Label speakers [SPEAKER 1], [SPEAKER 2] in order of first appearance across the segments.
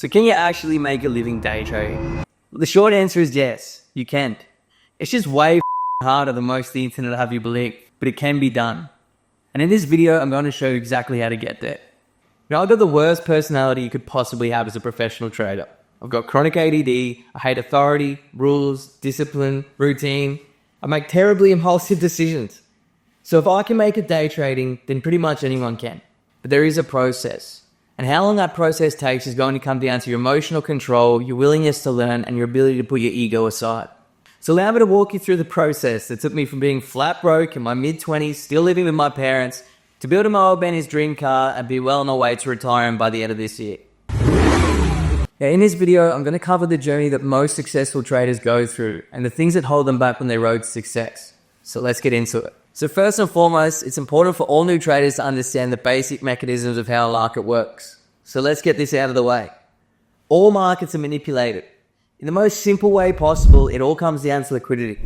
[SPEAKER 1] So can you actually make a living day trading? Well, the short answer is yes, you can. It's just way harder than most of the internet have you believe, but it can be done. And in this video, I'm going to show you exactly how to get there. Now, I've got the worst personality you could possibly have as a professional trader. I've got chronic ADD, I hate authority, rules, discipline, routine. I make terribly impulsive decisions. So if I can make it day trading, then pretty much anyone can. But there is a process. And how long that process takes is going to come down to your emotional control, your willingness to learn, and your ability to put your ego aside. So allow me to walk you through the process that took me from being flat broke in my mid-20s, still living with my parents, to building my old man his dream car and be well on my way to retiring by the end of this year. Now, in this video, I'm going to cover the journey that most successful traders go through and the things that hold them back on their road to success. So let's get into it. So first and foremost, it's important for all new traders to understand the basic mechanisms of how a market works. So let's get this out of the way. All markets are manipulated. In the most simple way possible, it all comes down to liquidity.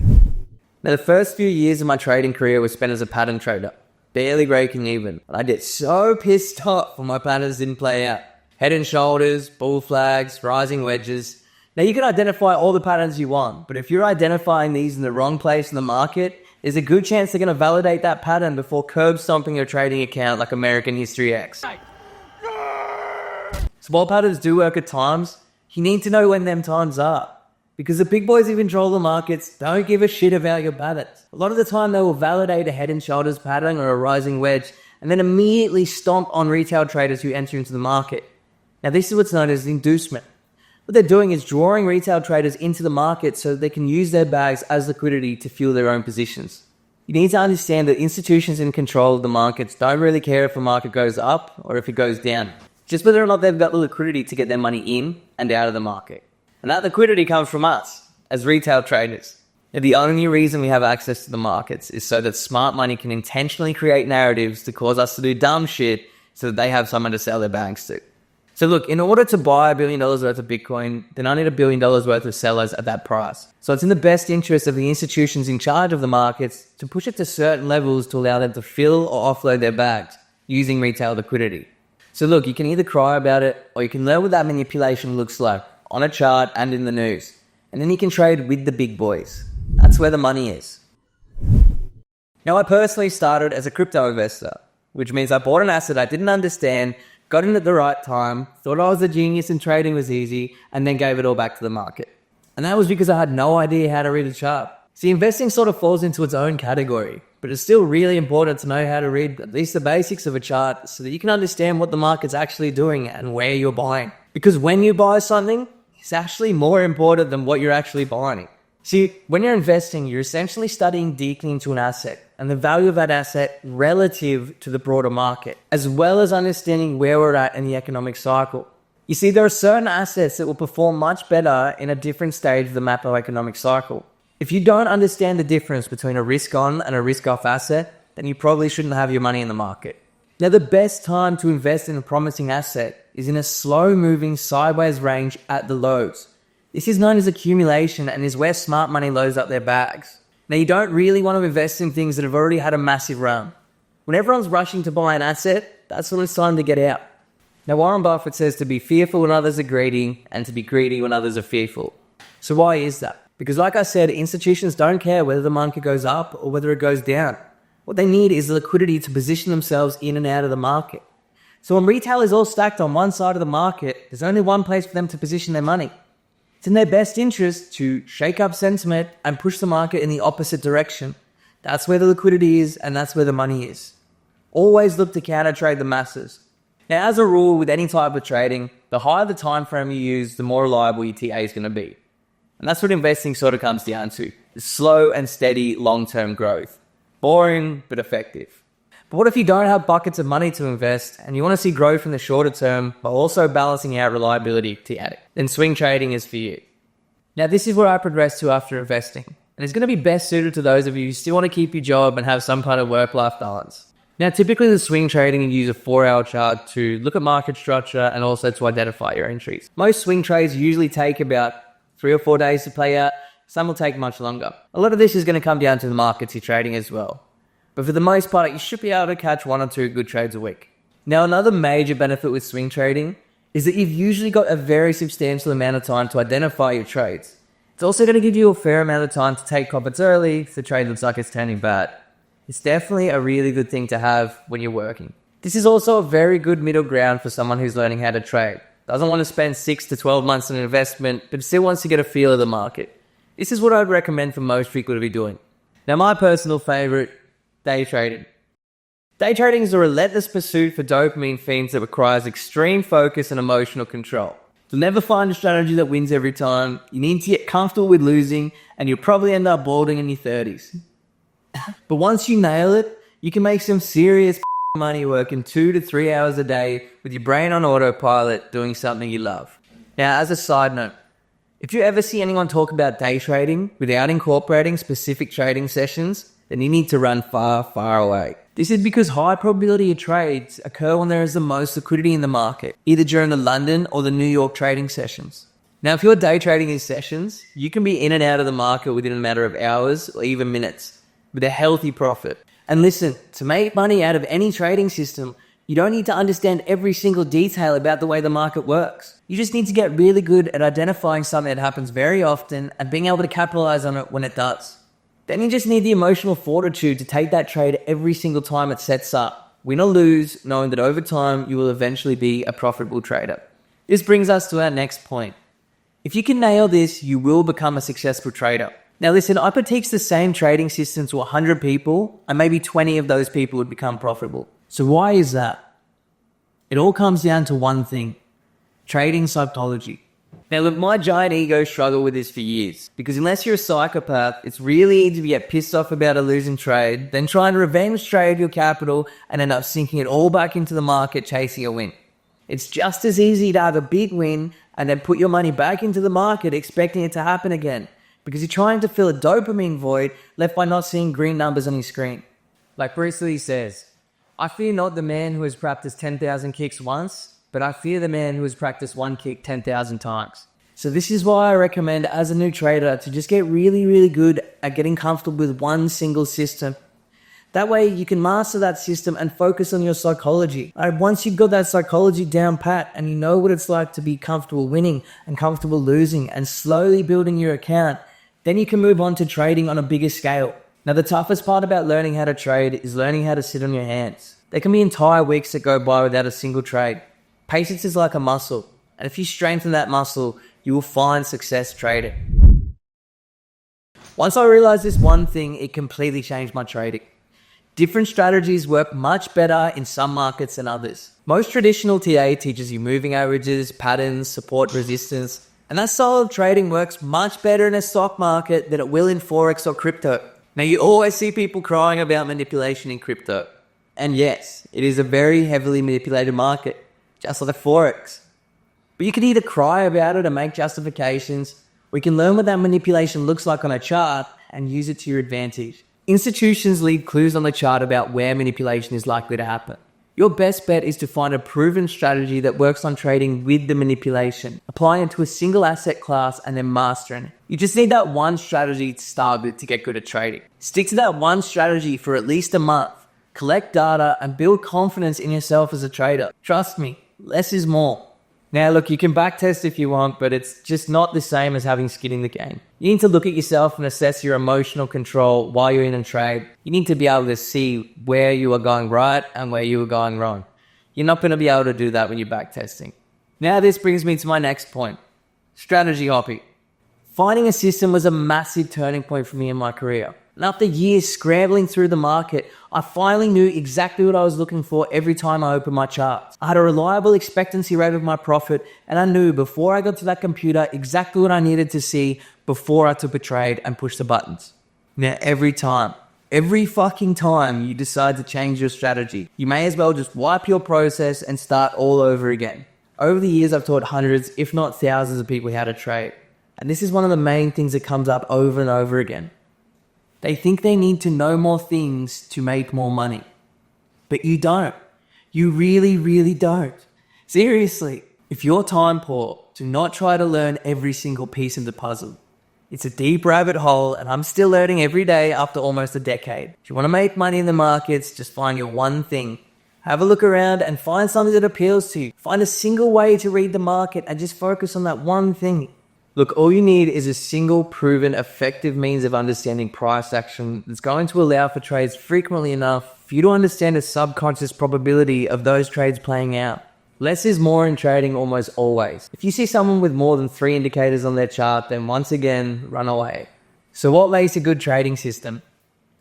[SPEAKER 1] Now, the first few years of my trading career was spent as a pattern trader, barely breaking even. And I get so pissed off when my patterns didn't play out. Head and shoulders, bull flags, rising wedges. Now, you can identify all the patterns you want, but if you're identifying these in the wrong place in the market, there's a good chance they're going to validate that pattern before curb stomping your trading account like American History X. So while patterns do work at times, you need to know when them times are. Because the big boys who control the markets don't give a shit about your patterns. A lot of the time they will validate a head and shoulders pattern or a rising wedge and then immediately stomp on retail traders who enter into the market. Now this is what's known as inducement. What they're doing is drawing retail traders into the market so they can use their bags as liquidity to fuel their own positions. You need to understand that institutions in control of the markets don't really care if a market goes up or if it goes down. Just whether or not they've got the liquidity to get their money in and out of the market. And that liquidity comes from us as retail traders. Now, the only reason we have access to the markets is so that smart money can intentionally create narratives to cause us to do dumb shit so that they have someone to sell their bags to. So look, in order to buy $1 billion worth of Bitcoin, then I need $1 billion worth of sellers at that price. So it's in the best interest of the institutions in charge of the markets to push it to certain levels to allow them to fill or offload their bags using retail liquidity. So look, you can either cry about it or you can learn what that manipulation looks like on a chart and in the news. And then you can trade with the big boys. That's where the money is. Now, I personally started as a crypto investor, which means I bought an asset I didn't understand, got in at the right time, thought I was a genius and trading was easy, and then gave it all back to the market. And that was because I had no idea how to read a chart. See, investing sort of falls into its own category, but it's still really important to know how to read at least the basics of a chart so that you can understand what the market's actually doing and where you're buying. Because when you buy something, it's actually more important than what you're actually buying. See, when you're investing, you're essentially studying deeply into an asset and the value of that asset relative to the broader market, as well as understanding where we're at in the economic cycle. You see, there are certain assets that will perform much better in a different stage of the macroeconomic cycle. If you don't understand the difference between a risk-on and a risk-off asset, then you probably shouldn't have your money in the market. Now, the best time to invest in a promising asset is in a slow-moving sideways range at the lows. This is known as accumulation and is where smart money loads up their bags. Now, you don't really want to invest in things that have already had a massive run. When everyone's rushing to buy an asset, that's when it's time to get out. Now, Warren Buffett says to be fearful when others are greedy and to be greedy when others are fearful. So why is that? Because like I said, institutions don't care whether the market goes up or whether it goes down. What they need is the liquidity to position themselves in and out of the market. So when retail is all stacked on one side of the market, there's only one place for them to position their money. It's in their best interest to shake up sentiment and push the market in the opposite direction. That's where the liquidity is and that's where the money is. Always look to counter trade the masses. Now, as a rule with any type of trading, the higher the time frame you use, the more reliable your TA is going to be. And that's what investing sort of comes down to. Slow and steady long-term growth. Boring, but effective. But what if you don't have buckets of money to invest and you want to see growth in the shorter term while also balancing out reliability to add it? Then swing trading is for you. Now, this is where I progress to after investing. And it's going to be best suited to those of you who still want to keep your job and have some kind of work-life balance. Now, typically the swing trading, you use a 4-hour chart to look at market structure and also to identify your entries. Most swing trades usually take about 3 or 4 days to play out. Some will take much longer. A lot of this is going to come down to the markets you're trading as well. But for the most part, you should be able to catch 1 or 2 good trades a week. Now, another major benefit with swing trading is that you've usually got a very substantial amount of time to identify your trades. It's also going to give you a fair amount of time to take profits early if the trade looks like it's turning bad. It's definitely a really good thing to have when you're working. This is also a very good middle ground for someone who's learning how to trade. Doesn't want to spend 6 to 12 months on an investment, but still wants to get a feel of the market. This is what I'd recommend for most people to be doing. Now, my personal favorite, day trading. Day trading is a relentless pursuit for dopamine fiends that requires extreme focus and emotional control. You'll never find a strategy that wins every time. You need to get comfortable with losing, and you'll probably end up balding in your 30s. But once you nail it, you can make some serious money working 2 to 3 hours a day with your brain on autopilot doing something you love. Now, as a side note, if you ever see anyone talk about day trading without incorporating specific trading sessions, then you need to run far, far away. This is because high probability of trades occur when there is the most liquidity in the market, either during the London or the New York trading sessions. Now, if you're day trading these sessions, you can be in and out of the market within a matter of hours or even minutes with a healthy profit. And listen, to make money out of any trading system, you don't need to understand every single detail about the way the market works. You just need to get really good at identifying something that happens very often and being able to capitalize on it when it does. Then you just need the emotional fortitude to take that trade every single time it sets up, win or lose, knowing that over time you will eventually be a profitable trader. This brings us to our next point. If you can nail this, you will become a successful trader. Now listen, I could teach the same trading system to 100 people, and maybe 20 of those people would become profitable. So why is that? It all comes down to one thing: trading psychology. Now look, my giant ego struggled with this for years, because unless you're a psychopath, it's really easy to get pissed off about a losing trade, then try and revenge trade your capital and end up sinking it all back into the market chasing a win. It's just as easy to have a big win and then put your money back into the market expecting it to happen again, because you're trying to fill a dopamine void left by not seeing green numbers on your screen. Like Bruce Lee says, I fear not the man who has practiced 10,000 kicks once, but I fear the man who has practiced one kick 10,000 times. So this is why I recommend as a new trader to just get really, really good at getting comfortable with one single system. That way you can master that system and focus on your psychology. Once you've got that psychology down pat and you know what it's like to be comfortable winning and comfortable losing and slowly building your account, then you can move on to trading on a bigger scale. Now, the toughest part about learning how to trade is learning how to sit on your hands. There can be entire weeks that go by without a single trade. Patience is like a muscle, and if you strengthen that muscle, you will find success trading. Once I realized this one thing, it completely changed my trading. Different strategies work much better in some markets than others. Most traditional TA teaches you moving averages, patterns, support, resistance, and that style of trading works much better in a stock market than it will in Forex or crypto. Now, you always see people crying about manipulation in crypto. And yes, it is a very heavily manipulated market, just like Forex. But you can either cry about it and make justifications, or you can learn what that manipulation looks like on a chart and use it to your advantage. Institutions leave clues on the chart about where manipulation is likely to happen. Your best bet is to find a proven strategy that works on trading with the manipulation, applying it to a single asset class and then mastering it. You just need that one strategy to start with to get good at trading. Stick to that one strategy for at least a month. Collect data and build confidence in yourself as a trader. Trust me, less is more. Now look, you can backtest if you want, but it's just not the same as having skin in the game. You need to look at yourself and assess your emotional control while you're in a trade. You need to be able to see where you are going right and where you are going wrong. You're not going to be able to do that when you're backtesting. Now this brings me to my next point. Strategy hopping. Finding a system was a massive turning point for me in my career. And after years scrambling through the market, I finally knew exactly what I was looking for every time I opened my charts. I had a reliable expectancy rate of my profit, and I knew before I got to that computer exactly what I needed to see before I took a trade and pushed the buttons. Now, every fucking time you decide to change your strategy, you may as well just wipe your process and start all over again. Over the years, I've taught hundreds, if not thousands of people how to trade. And this is one of the main things that comes up over and over again. They think they need to know more things to make more money. But you don't. You really, really don't. Seriously, if you're time poor, do not try to learn every single piece of the puzzle. It's a deep rabbit hole, and I'm still learning every day after almost a decade. If you want to make money in the markets, just find your one thing Have a look around and find something that appeals to you. Find a single way to read the market and just focus on that one thing. Look, all you need is a single proven effective means of understanding price action that's going to allow for trades frequently enough for you to understand a subconscious probability of those trades playing out. Less is more in trading almost always. If you see someone with more than 3 indicators on their chart, then once again, run away. So what makes a good trading system?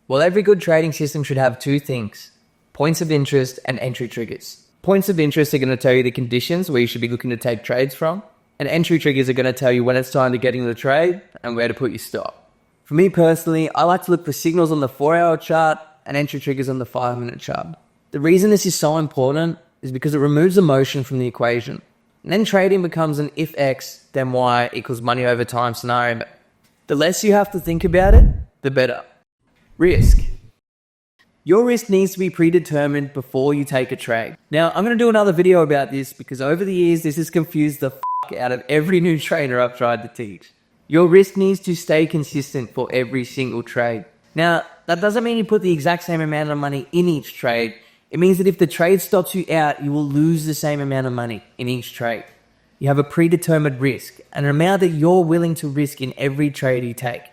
[SPEAKER 1] Well, every good trading system should have 2 things: points of interest and entry triggers. Points of interest are going to tell you the conditions where you should be looking to take trades from, and entry triggers are going to tell you when it's time to get into the trade and where to put your stop. For me personally, I like to look for signals on the 4-hour chart and entry triggers on the 5-minute chart. The reason this is so important is because it removes emotion from the equation. And then trading becomes an if X, then Y equals money over time scenario. The less you have to think about it, the better. Risk. Your risk needs to be predetermined before you take a trade. Now, I'm going to do another video about this because over the years, this has confused the out of every new trader I've tried to teach. Your risk needs to stay consistent for every single trade. Now, that doesn't mean you put the exact same amount of money in each trade. It means that if the trade stops you out, you will lose the same amount of money in each trade. You have a predetermined risk, an amount that you're willing to risk in every trade you take.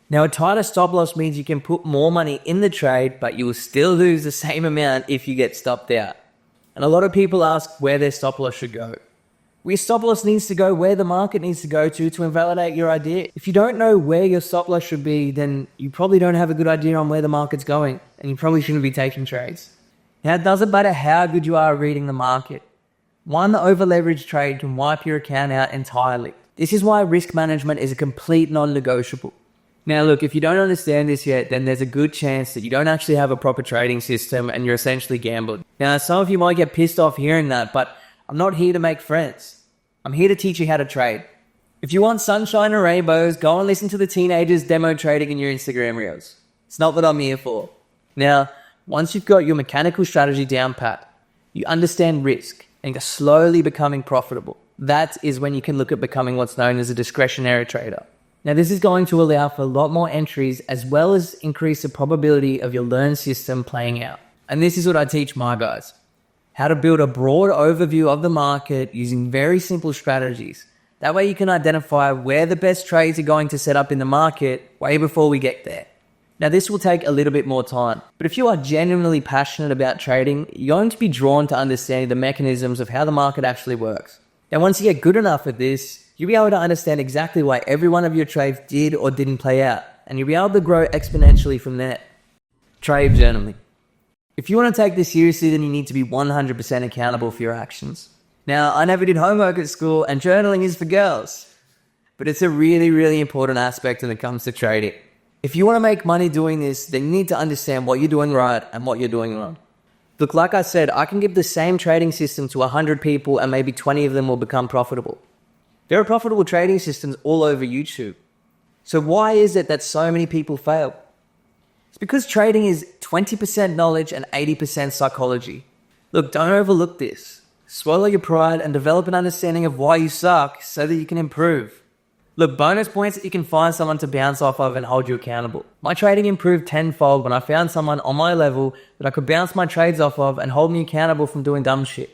[SPEAKER 1] Now, a tighter stop loss means you can put more money in the trade, but you will still lose the same amount if you get stopped out. And a lot of people ask where their stop loss should go. Your stop loss needs to go where the market needs to go to invalidate your idea. If you don't know where your stop loss should be, then you probably don't have a good idea on where the market's going, and you probably shouldn't be taking trades. Now, it doesn't matter how good you are at reading the market. One over-leveraged trade can wipe your account out entirely. This is why risk management is a complete non-negotiable. Now, look, if you don't understand this yet, then there's a good chance that you don't actually have a proper trading system and you're essentially gambling. Now, some of you might get pissed off hearing that, but I'm not here to make friends. I'm here to teach you how to trade. If you want sunshine and rainbows, go and listen to the teenagers demo trading in your Instagram reels. It's not what I'm here for. Now, once you've got your mechanical strategy down pat, you understand risk and you're slowly becoming profitable. That is when you can look at becoming what's known as a discretionary trader. Now, this is going to allow for a lot more entries as well as increase the probability of your learned system playing out. And this is what I teach my guys. How to build a broad overview of the market using very simple strategies. That way you can identify where the best trades are going to set up in the market way before we get there. Now, this will take a little bit more time, but if you are genuinely passionate about trading, you're going to be drawn to understanding the mechanisms of how the market actually works. Now, once you get good enough at this, you'll be able to understand exactly why every one of your trades did or didn't play out, and you'll be able to grow exponentially from there. Trade journaling. If you want to take this seriously, then you need to be 100% accountable for your actions. Now, I never did homework at school, and journaling is for girls, but it's a really, really important aspect when it comes to trading. If you want to make money doing this, then you need to understand what you're doing right and what you're doing wrong. Look, like I said, I can give the same trading system to 100 people and maybe 20 of them will become profitable. There are profitable trading systems all over YouTube. So why is it that so many people fail? It's because trading is 20% knowledge and 80% psychology. Look, don't overlook this. Swallow your pride and develop an understanding of why you suck so that you can improve. Look, bonus points that you can find someone to bounce off of and hold you accountable. My trading improved tenfold when I found someone on my level that I could bounce my trades off of and hold me accountable from doing dumb shit.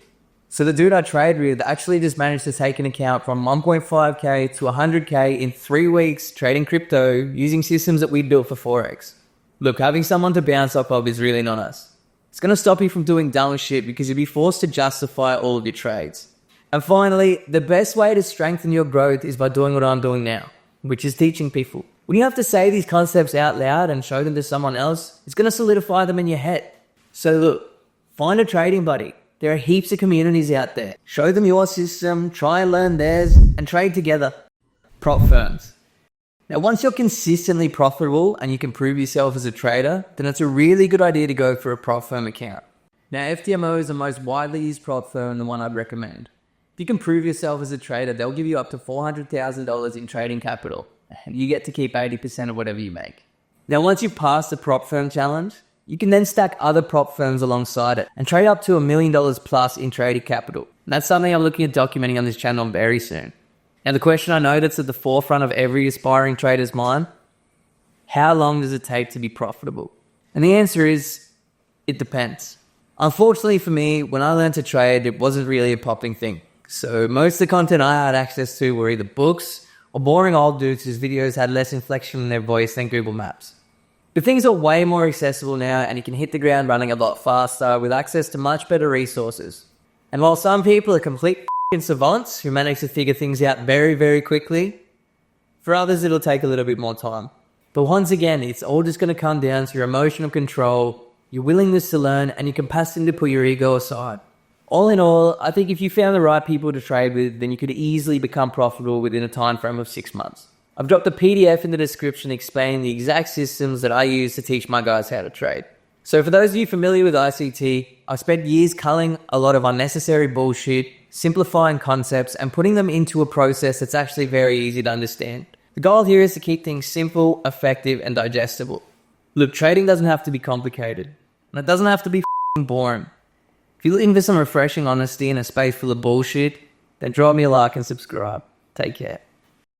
[SPEAKER 1] So the dude I trade with actually just managed to take an account from 1.5k to 100k in 3 weeks trading crypto using systems that we built for Forex. Look, having someone to bounce off of is really not us. It's going to stop you from doing dumb shit because you'll be forced to justify all of your trades. And finally, the best way to strengthen your growth is by doing what I'm doing now, which is teaching people. When you have to say these concepts out loud and show them to someone else, it's going to solidify them in your head. So look, find a trading buddy. There are heaps of communities out there. Show them your system, try and learn theirs, and trade together. Prop firms. Now, once you're consistently profitable and you can prove yourself as a trader, then it's a really good idea to go for a prop firm account. Now, FTMO is the most widely used prop firm and the one I'd recommend. If you can prove yourself as a trader, they'll give you up to $400,000 in trading capital, and you get to keep 80% of whatever you make. Now, once you've passed the prop firm challenge, you can then stack other prop firms alongside it and trade up to $1 million plus in trading capital. And that's something I'm looking at documenting on this channel very soon. Now, the question I know that's at the forefront of every aspiring trader's mind, how long does it take to be profitable? And the answer is, it depends. Unfortunately for me, when I learned to trade, it wasn't really a popping thing. So most of the content I had access to were either books or boring old dudes whose videos had less inflection in their voice than Google Maps. But things are way more accessible now, and you can hit the ground running a lot faster with access to much better resources. And while some people are complete savants who manage to figure things out very, very quickly, for others it'll take a little bit more time. But once again, it's all just going to come down to your emotional control, your willingness to learn, and your capacity to put your ego aside. All in all, I think if you found the right people to trade with, then you could easily become profitable within a time frame of 6 months. I've dropped a PDF in the description explaining the exact systems that I use to teach my guys how to trade. So for those of you familiar with ICT, I've spent years culling a lot of unnecessary bullshit, simplifying concepts, and putting them into a process that's actually very easy to understand. The goal here is to keep things simple, effective, and digestible. Look, trading doesn't have to be complicated, and it doesn't have to be boring. If you're looking for some refreshing honesty in a space full of bullshit, then drop me a like and subscribe. Take care.